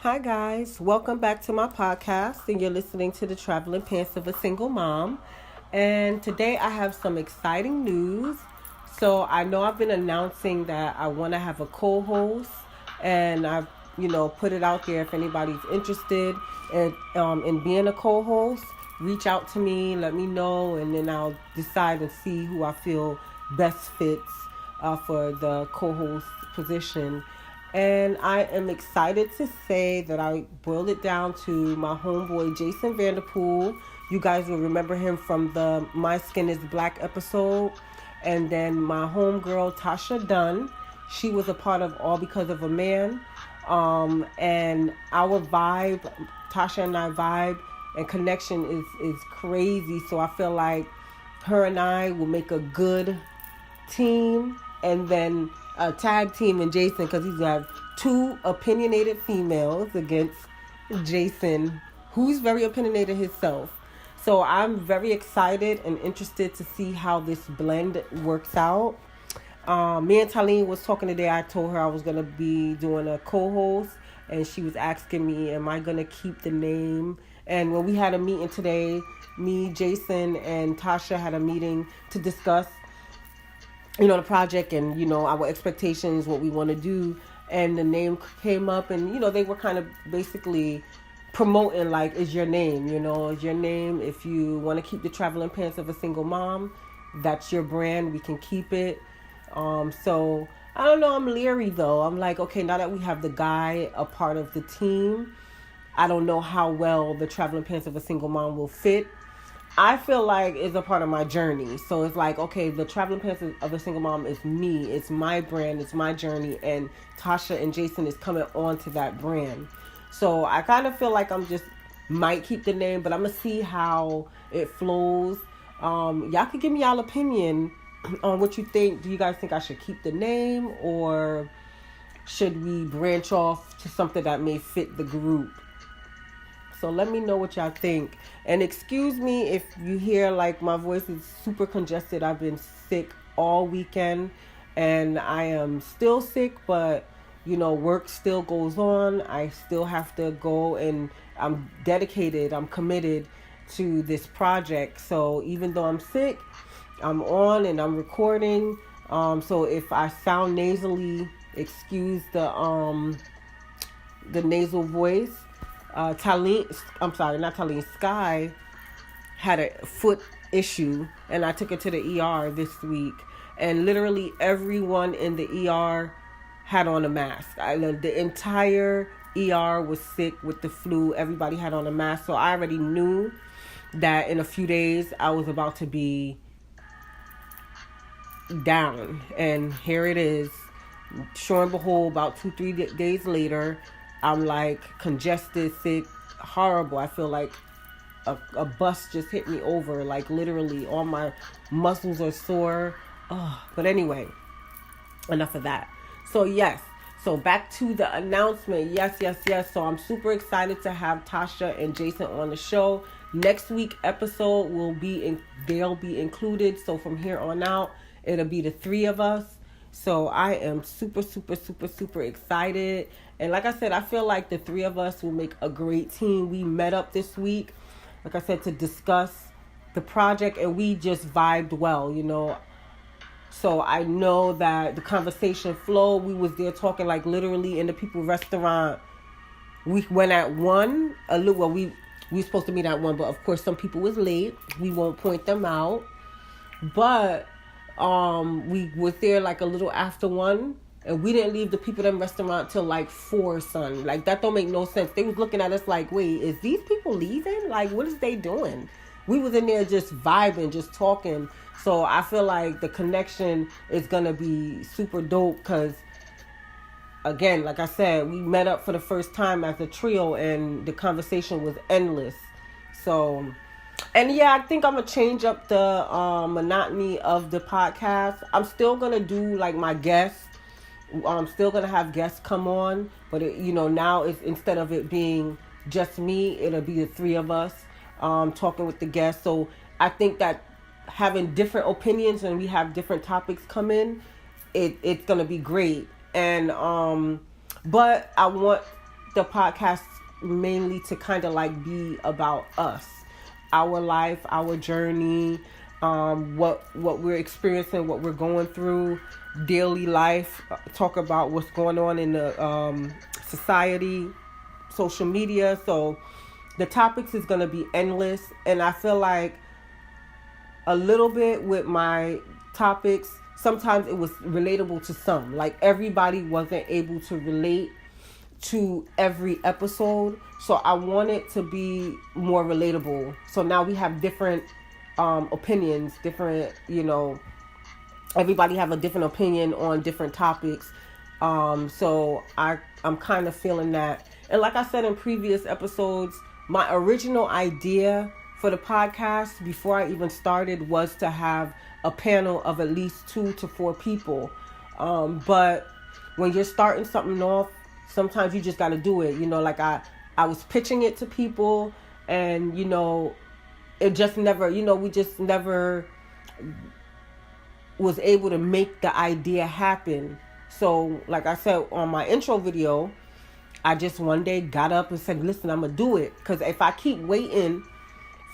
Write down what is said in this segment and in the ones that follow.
Hi, guys. Welcome back to my podcast, and you're listening to the Traveling Pants of a Single Mom. And today I have some exciting news. So, I know I've been announcing that I want to have a co host, and I've put it out there if anybody's interested in being a co host. Reach out to me, let me know, and then I'll decide and see who I feel best fits for the co host position. And I am excited to say that I boiled it down to my homeboy Jason Vanderpool. You guys will remember him from the My Skin is Black episode. And then my homegirl Tasha Dunn. She was a part of All Because of a Man. And our vibe, Tasha and I vibe and connection is crazy. So I feel like her and I will make a good team, and then a tag team in Jason, because he's got two opinionated females against Jason, who's very opinionated himself. So I'm very excited and interested to see how this blend works out. Me and Talene was talking today. I told her I was going to be doing a co-host, and she was asking me, am I going to keep the name? And when we had a meeting today, me, Jason, and Tasha had a meeting to discuss the project and, our expectations, what we want to do. And the name came up, and, they were kind of basically promoting, like, is your name, is your name. If you want to keep the Traveling Pants of a Single Mom, that's your brand. We can keep it. So I don't know. I'm leery though. I'm like, okay, now that we have the guy a part of the team, I don't know how well the Traveling Pants of a Single Mom will fit. I feel like it's a part of my journey. So it's like, okay, the Traveling Pants of a Single Mom is me. It's my brand. It's my journey. And Tasha and Jason is coming on to that brand. So I kind of feel like I'm just might keep the name, but I'm going to see how it flows. Y'all could give me y'all opinion on what you think. Do you guys think I should keep the name, or should we branch off to something that may fit the group? So let me know what y'all think. And excuse me if you hear like my voice is super congested. I've been sick all weekend, and I am still sick, but work still goes on. I still have to go, and I'm dedicated. I'm committed to this project. So even though I'm sick, I'm on and I'm recording. So if I sound nasally, excuse the nasal voice. Sky had a foot issue, and I took her to the ER this week, and literally everyone in the ER had on a mask. The entire ER was sick with the flu. Everybody had on a mask, so I already knew that in a few days I was about to be down, and here it is. Sure and behold, about 2-3 days later, I'm like congested, sick, horrible. I feel like a bus just hit me over, like literally all my muscles are sore. But anyway, enough of that. So yes, so back to the announcement. Yes. So I'm super excited to have Tasha and Jason on the show. Next week episode they'll be included. So from here on out, it'll be the three of us. So I am super, super, super, super excited. And like I said, I feel like the three of us will make a great team. We met up this week, like I said, to discuss the project, and we just vibed well, So I know that the conversation flowed. We was there talking like literally in the people restaurant. We went at 1. We were supposed to meet at 1, but of course some people was late. We won't point them out. But we was there like a little after 1, and we didn't leave the people in the restaurant till like 4, son. Like, that don't make no sense. They was looking at us like, wait, is these people leaving? Like, what is they doing? We was in there just vibing, just talking. So I feel like the connection is gonna be super dope, because again, like I said, we met up for the first time as a trio, and the conversation was endless. So, and yeah, I think I'm gonna change up the monotony of the podcast. I'm still gonna do like my guests. I'm still gonna have guests come on, but now it's, instead of it being just me, it'll be the three of us talking with the guests. So I think that having different opinions, and we have different topics come in, it's gonna be great. And but I want the podcast mainly to kind of like be about us, our life, our journey, what we're experiencing, what we're going through, daily life. Talk about what's going on in the society, social media. So the topics is gonna be endless, and I feel like a little bit with my topics. Sometimes it was relatable to some. Like everybody wasn't able to relate to every episode, so I want it to be more relatable. So now we have different opinions, different, everybody have a different opinion on different topics. So I'm kind of feeling that. And like I said in previous episodes, my original idea for the podcast before I even started was to have a panel of at least 2 to 4 people. But when you're starting something off, sometimes you just got to do it. Like I was pitching it to people, and, it just never, we just never was able to make the idea happen. So like I said on my intro video, I just one day got up and said, listen, I'm going to do it. Because if I keep waiting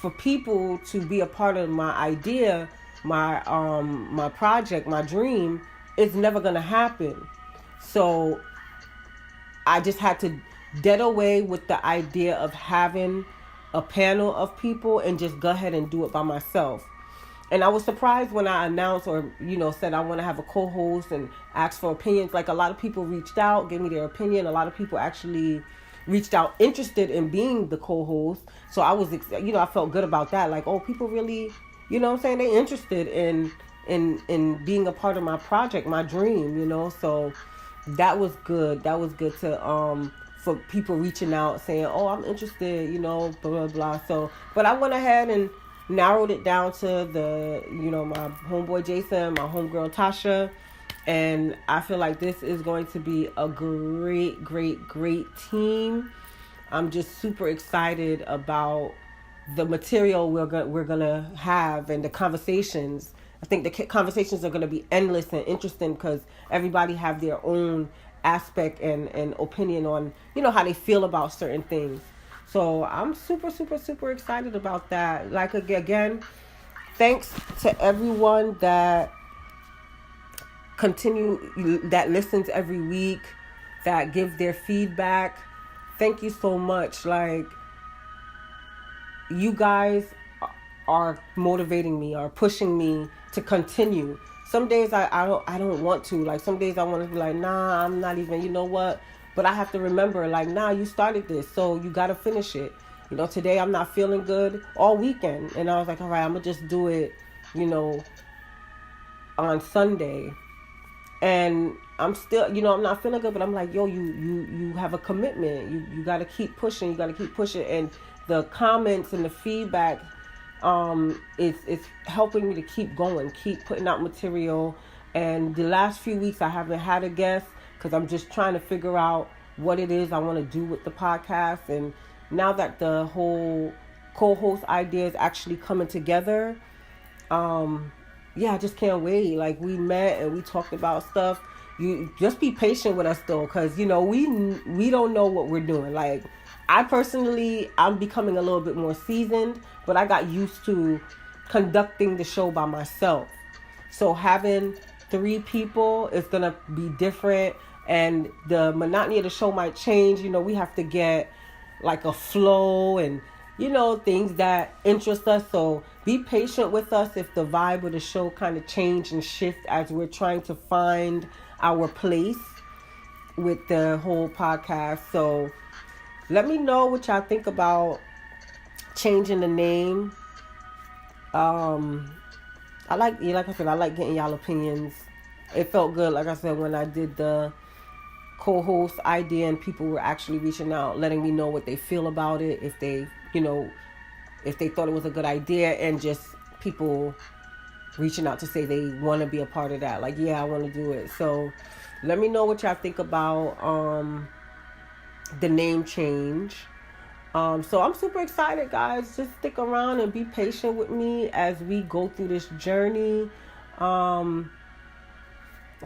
for people to be a part of my idea, my project, my dream, it's never going to happen. So I just had to dead away with the idea of having a panel of people and just go ahead and do it by myself. And I was surprised when I announced or, said I want to have a co-host and asked for opinions. Like a lot of people reached out, gave me their opinion. A lot of people actually reached out interested in being the co-host. So I was, I felt good about that. Like, oh, people really, they interested in being a part of my project, my dream, So that was good. That was good to, for people reaching out saying, oh, I'm interested, blah, blah, blah. So, but I went ahead and narrowed it down to the, my homeboy Jason, my homegirl Tasha. And I feel like this is going to be a great, great, great team. I'm just super excited about the material we're gonna have and the conversations. I think the conversations are gonna be endless and interesting because everybody have their own aspect and opinion on, how they feel about certain things. So I'm super, super, super excited about that. Like, again, thanks to everyone that that listens every week, that gives their feedback. Thank you so much. Like, you guys are motivating me, are pushing me to continue. Some days I don't want to. Like, some days I want to be like, nah, I'm not even, you know what? But I have to remember, like, nah, you started this, so you got to finish it. Today I'm not feeling good all weekend. And I was like, all right, I'm going to just do it, on Sunday. And I'm still, I'm not feeling good, but I'm like, yo, you have a commitment. You got to keep pushing. You got to keep pushing. And the comments and the feedback, it's helping me to keep going, keep putting out material. And the last few weeks I haven't had a guest because I'm just trying to figure out what it is I want to do with the podcast. And now that the whole co-host idea is actually coming together, I just can't wait. Like, we met and we talked about stuff. You just be patient with us though, because we don't know what we're doing. Like, I'm becoming a little bit more seasoned, but I got used to conducting the show by myself. So having 3 people is gonna be different, and the monotony of the show might change. We have to get like a flow and things that interest us. So be patient with us if the vibe of the show kind of change and shift as we're trying to find our place with the whole podcast. So let me know what y'all think about changing the name. Like I said, I like getting y'all opinions. It felt good, like I said, when I did the co-host idea and people were actually reaching out, letting me know what they feel about it, if they, if they thought it was a good idea, and just people reaching out to say they want to be a part of that. Like, yeah, I want to do it. So let me know what y'all think about the name change. So I'm super excited, guys. Just stick around and be patient with me as we go through this journey.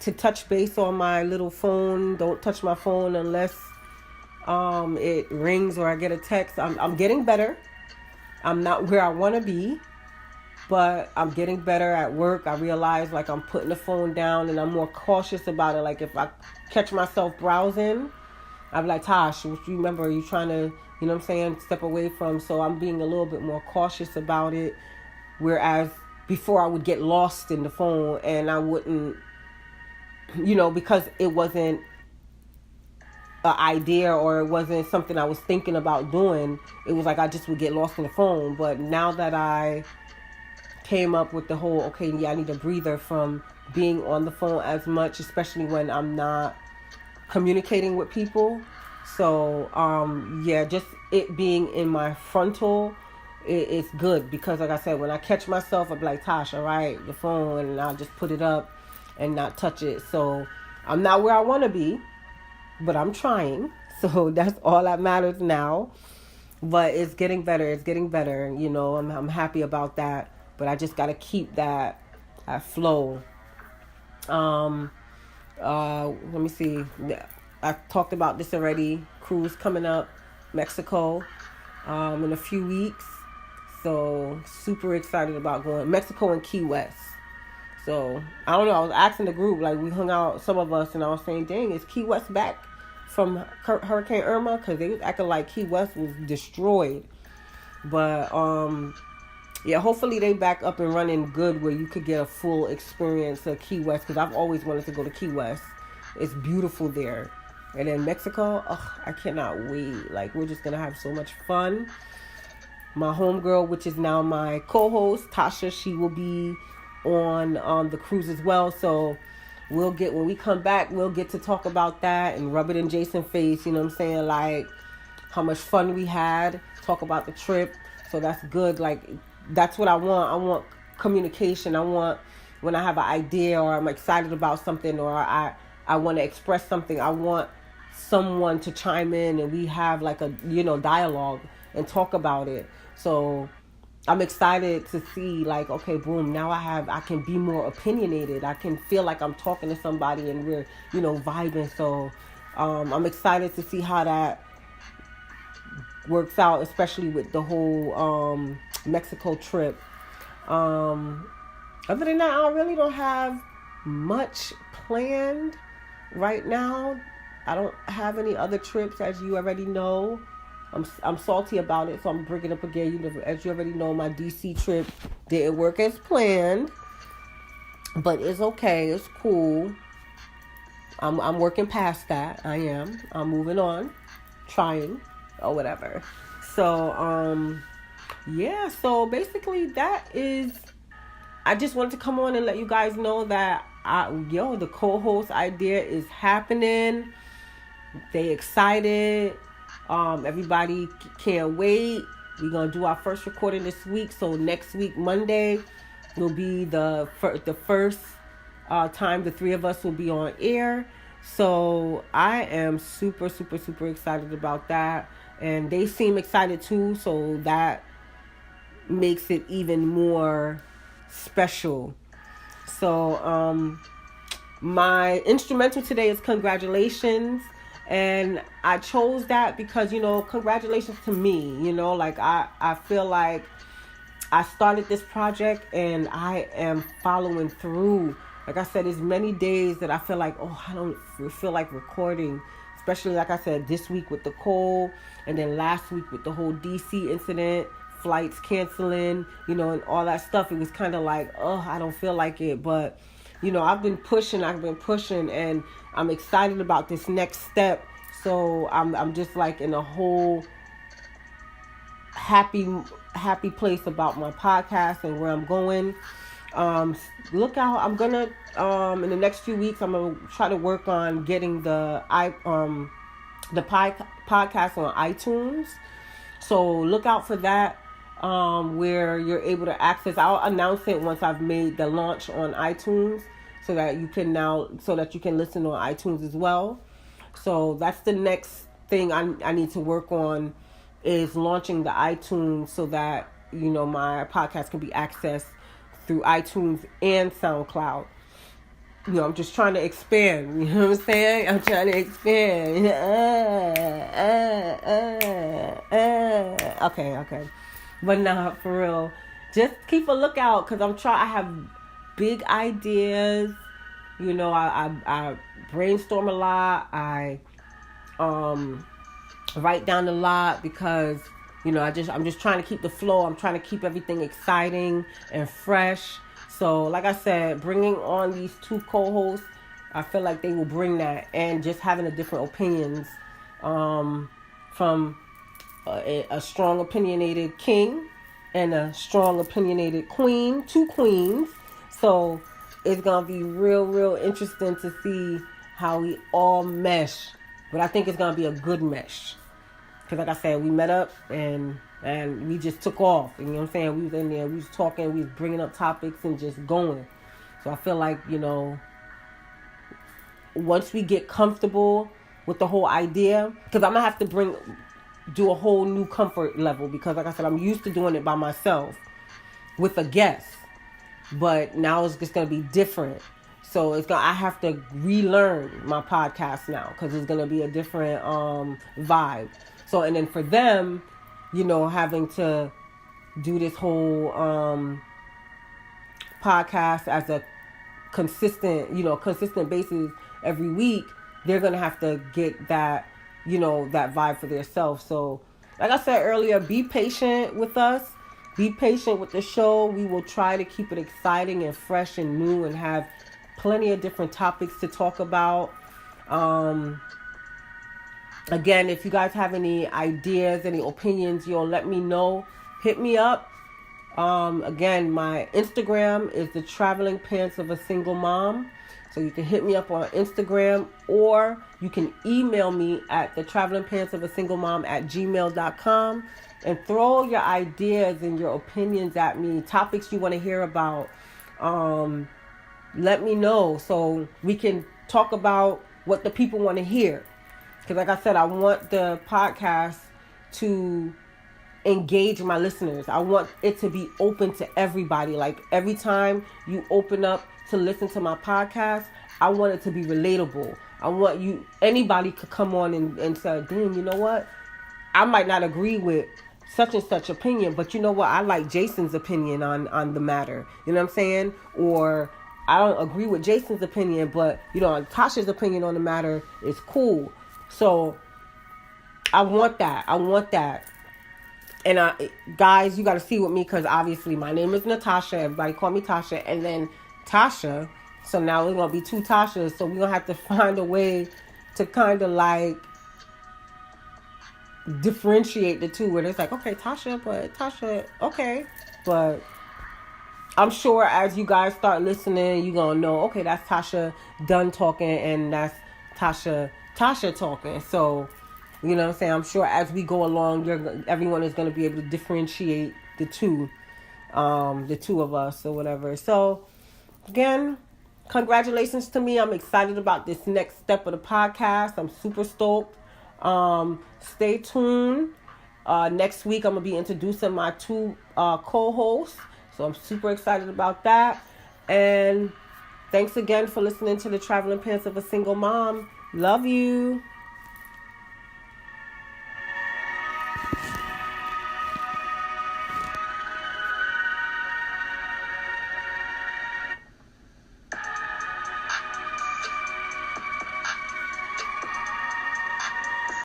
To touch base on my little phone, don't touch my phone unless it rings or I get a text. I'm getting better. I'm not where I want to be, but I'm getting better at work. I realize like I'm putting the phone down and I'm more cautious about it. Like if I catch myself browsing, I'm like, Tosh, you remember you trying to, you know what I'm saying, step away from. So I'm being a little bit more cautious about it. Whereas before I would get lost in the phone and I wouldn't, because it wasn't an idea or it wasn't something I was thinking about doing. It was like I just would get lost in the phone. But now that I came up with the whole, okay, yeah, I need a breather from being on the phone as much, especially when I'm not communicating with people. So, just it being in my frontal, it's good because, like I said, when I catch myself, I'm like, Tosh, all right, the phone, and I'll just put it up and not touch it. So I'm not where I want to be, but I'm trying. So that's all that matters now. But it's getting better. It's getting better. I'm happy about that. But I just got to keep that flow. Let me see. I talked about this already. Cruise coming up, Mexico, in a few weeks. So super excited about going Mexico and Key West. So I don't know. I was asking the group, like we hung out, some of us, and I was saying, "Dang, is Key West back from Hurricane Irma?" Because they was acting like Key West was destroyed. But hopefully they back up and running good where you could get a full experience of Key West. Because I've always wanted to go to Key West. It's beautiful there. And then Mexico, I cannot wait. Like we're just gonna have so much fun. My homegirl, which is now my co-host, Tasha, she will be on the cruise as well. So when we come back, we'll get to talk about that and rub it in Jason's face, you know what I'm saying? Like how much fun we had, talk about the trip. So that's good. Like that's what I want. I want communication. I want when I have an idea or I'm excited about something or I want to express something, I want someone to chime in and we have like a, dialogue and talk about it. So I'm excited to see like, okay, boom, now I can be more opinionated. I can feel like I'm talking to somebody and we're, vibing. So I'm excited to see how that works out, especially with the whole Mexico trip. Other than that, I really don't have much planned right now. I don't have any other trips, as you already know. I'm salty about it, so I'm bringing it up again. As you already know, my DC trip didn't work as planned, but it's okay. It's cool. I'm working past that. I am. I'm moving on, trying or whatever. So So basically, that is. I just wanted to come on and let you guys know that the co-host idea is happening. They excited. Everybody can't wait. We're gonna do our first recording this week. So next week, Monday, will be the first time the three of us will be on air. So I am super, super, super excited about that. And they seem excited too. So that makes it even more special. So my instrumental today is Congratulations. And I chose that because, congratulations to me, like I feel like I started this project and I am following through. Like I said, there's many days that I feel like, I don't feel like recording, especially like I said, this week with the cold and then last week with the whole DC incident, flights canceling, and all that stuff. It was kind of like, I don't feel like it. But, I've been pushing and I'm excited about this next step. So I'm just like in a whole happy place about my podcast and where I'm going. Look out. I'm gonna in the next few weeks I'm gonna try to work on getting the podcast on iTunes. So look out for that, where you're able to access. I'll announce it once I've made the launch on iTunes, so that you can listen on iTunes as well. So that's the next thing I need to work on, is launching the iTunes so that my podcast can be accessed through iTunes and SoundCloud. I'm just trying to expand. You know what I'm saying? I'm trying to expand. Okay. But nah, for real. Just keep a lookout because I have big ideas. You know, I brainstorm a lot. I write down a lot because I'm just trying to keep the flow. I'm trying to keep everything exciting and fresh. So, like I said, bringing on these two co-hosts, I feel like they will bring that, and just having a different opinions from a strong opinionated king and a strong opinionated queen, two queens. So it's gonna be real interesting to see how we all mesh. But I think it's gonna be a good mesh. Because like I said, we met up and we just took off. You know what I'm saying? We was in there, we was talking, we was bringing up topics and just going. So I feel like, once we get comfortable with the whole idea, because I'm going to have to do a whole new comfort level. Because like I said, I'm used to doing it by myself with a guest. But now it's just going to be different. So I have to relearn my podcast now because it's going to be a different vibe. So, and then for them, having to do this whole podcast as a consistent basis every week, they're going to have to get that, that vibe for themselves. So, like I said earlier, be patient with us. Be patient with the show. We will try to keep it exciting and fresh and new and have plenty of different topics to talk about. Again, if you guys have any ideas, any opinions, let me know. Hit me up. Again, my Instagram is the Traveling Pants of a Single Mom. So you can hit me up on Instagram, or you can email me at the Traveling Pants of a Single Mom at gmail.com and throw your ideas and your opinions at me, topics you want to hear about. Let me know so we can talk about what the people want to hear. Because like I said, I want the podcast to engage my listeners. I want it to be open to everybody. Like every time you open up to listen to my podcast, I want it to be relatable. I want anybody could come on and say, damn, you know what? I might not agree with such and such opinion, but you know what? I like Jason's opinion on the matter. You know what I'm saying? Or I don't agree with Jason's opinion, but Tasha's opinion on the matter is cool. So I want that. And guys, you got to see with me because obviously my name is Natasha. Everybody call me Tasha. And then Tasha. So now we're going to be two Tashas. So we're going to have to find a way to kind of like differentiate the two. Where it's like, okay, Tasha, but Tasha, okay. But I'm sure as you guys start listening, you're going to know, okay, that's Tasha done talking and that's Tasha talking. So, you know what I'm saying? I'm sure as we go along, everyone is going to be able to differentiate the two of us or whatever. So, again, congratulations to me. I'm excited about this next step of the podcast. I'm super stoked. Stay tuned. Next week, I'm going to be introducing my two co-hosts. So, I'm super excited about that. And thanks again for listening to the Traveling Pants of a Single Mom. Love you.